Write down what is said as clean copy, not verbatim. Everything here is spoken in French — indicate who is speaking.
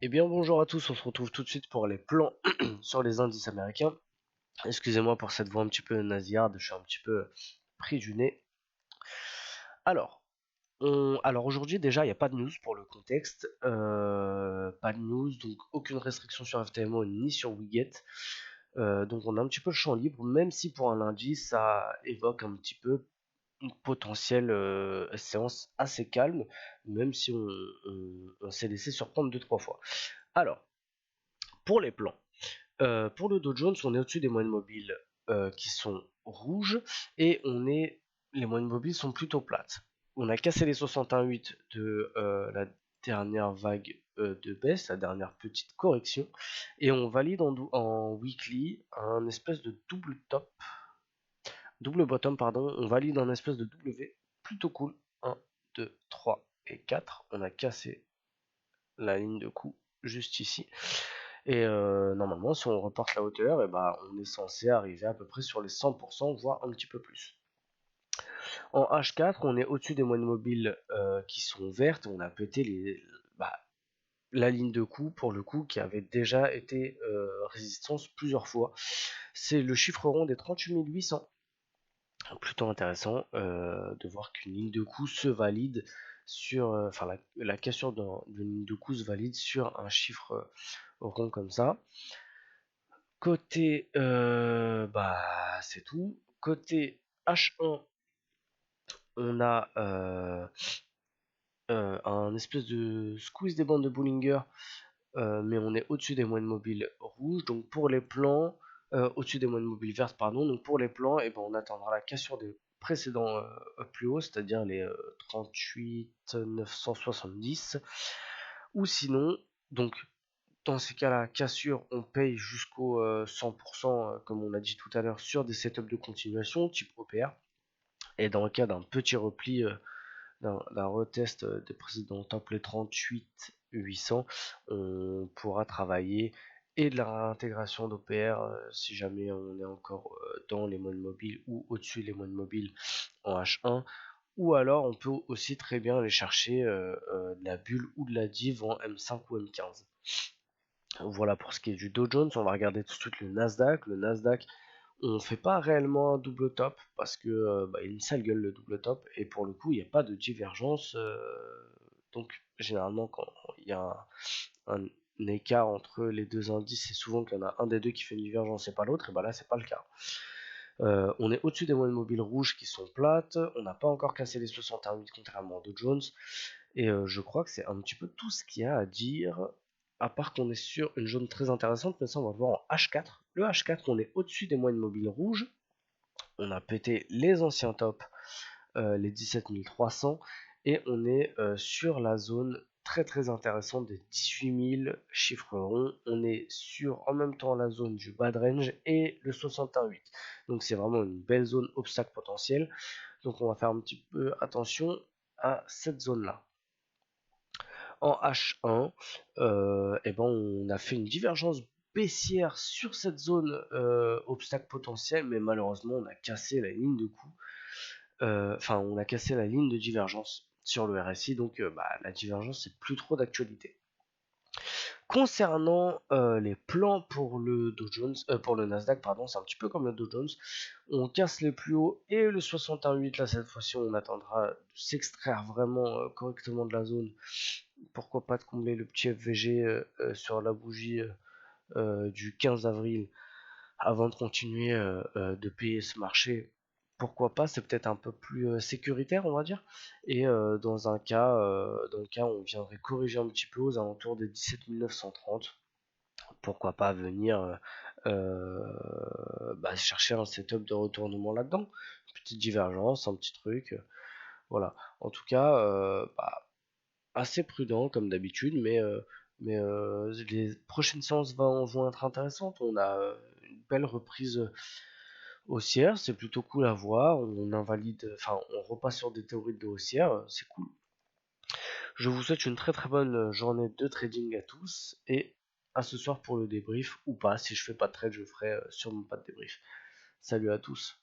Speaker 1: Eh bien bonjour à tous, on se retrouve tout de suite pour les plans sur les indices américains. Excusez-moi pour cette voix un petit peu nasillarde, je suis un petit peu pris du nez. Alors, alors aujourd'hui déjà il n'y a pas de news pour le contexte, pas de news, donc aucune restriction sur FTMO ni sur Wiget. Donc on a un petit peu le champ libre, même si pour un lundi ça évoque un petit peu une potentielle séance assez calme, même si on s'est laissé surprendre 2-3 fois. Alors, pour les plans. Pour le Dow Jones, on est au-dessus des moyennes mobiles qui sont rouges et les moyennes mobiles sont plutôt plates. On a cassé les 61,8 de la dernière vague de baisse, la dernière petite correction, et on valide en weekly un espèce de double bottom, pardon. On valide un espèce de W plutôt cool. 1, 2, 3 et 4. On a cassé la ligne de coup juste ici. Et normalement, si on reporte la hauteur, et ben, on est censé arriver à peu près sur les 100%, voire un petit peu plus. En H4, on est au-dessus des moyennes mobiles qui sont vertes. On a pété la ligne de coup, pour le coup, qui avait déjà été résistance plusieurs fois. C'est le chiffre rond des 38 800. Plutôt intéressant de voir qu'une ligne de coup se valide sur, la cassure d'une ligne de coup se valide sur un chiffre rond comme ça. Côté, c'est tout. Côté H1, on a un espèce de squeeze des bandes de Bollinger, mais on est au-dessus des moyennes mobiles rouges. Donc pour les plans, au-dessus des moyennes mobiles vertes, pardon. Donc pour les plans, et ben on attendra la cassure des précédents plus hauts, c'est-à-dire les 38 970. Ou sinon, donc dans ces cas-là, cassure, on paye jusqu'au 100%, comme on a dit tout à l'heure, sur des setups de continuation, type OPR. Et dans le cas d'un petit repli, d'un retest des précédents top, les 38 800, on pourra travailler et de la réintégration d'OPR si jamais on est encore dans les modes mobiles ou au-dessus des modes mobiles en H1. Ou alors on peut aussi très bien aller chercher de la bulle ou de la div en M5 ou M15. Voilà pour ce qui est du Dow Jones. On va regarder tout de suite le Nasdaq. Le Nasdaq, on fait pas réellement un double top parce que il a une sale gueule le double top et pour le coup il n'y a pas de divergence. Donc généralement quand il y a un écart entre les deux indices, c'est souvent qu'il y en a un des deux qui fait une divergence et pas l'autre. Et bah là c'est pas le cas. On est au-dessus des moyennes mobiles rouges qui sont plates. On n'a pas encore cassé les 61 contrairement au Dow Jones. Et je crois que c'est un petit peu tout ce qu'il y a à dire. À part qu'on est sur une zone très intéressante, mais ça on va le voir en H4. Le H4, on est au-dessus des moyennes mobiles rouges. On a pété les anciens tops, les 17 300. Et on est sur la zone très très intéressante des 18 000 chiffres ronds. On est sur en même temps la zone du bad range et le 61,8. Donc c'est vraiment une belle zone obstacle potentiel. Donc on va faire un petit peu attention à cette zone là. En H1, on a fait une divergence baissière sur cette zone obstacle potentiel, mais malheureusement on a cassé la ligne de coup. On a cassé la ligne de divergence sur le RSI, donc la divergence c'est plus trop d'actualité. Concernant les plans pour le Dow Jones, pour le Nasdaq, pardon, c'est un petit peu comme le Dow Jones. On casse les plus hauts et le 61,8 là cette fois-ci on attendra de s'extraire vraiment correctement de la zone. Pourquoi pas de combler le petit FVG sur la bougie du 15 avril avant de continuer de payer ce marché. Pourquoi pas, c'est peut-être un peu plus sécuritaire, on va dire. Et dans le cas, on viendrait corriger un petit peu aux alentours des 17 930. Pourquoi pas venir chercher un setup de retournement là-dedans. Une petite divergence, un petit truc. Voilà. En tout cas, assez prudent comme d'habitude, mais les prochaines séances vont être intéressantes. On a une belle reprise haussière, c'est plutôt cool à voir. On repasse sur des théories de haussière, c'est cool. Je vous souhaite une très très bonne journée de trading à tous et à ce soir pour le débrief ou pas. Si je fais pas de trade, je ferai sur mon pas de débrief. Salut à tous.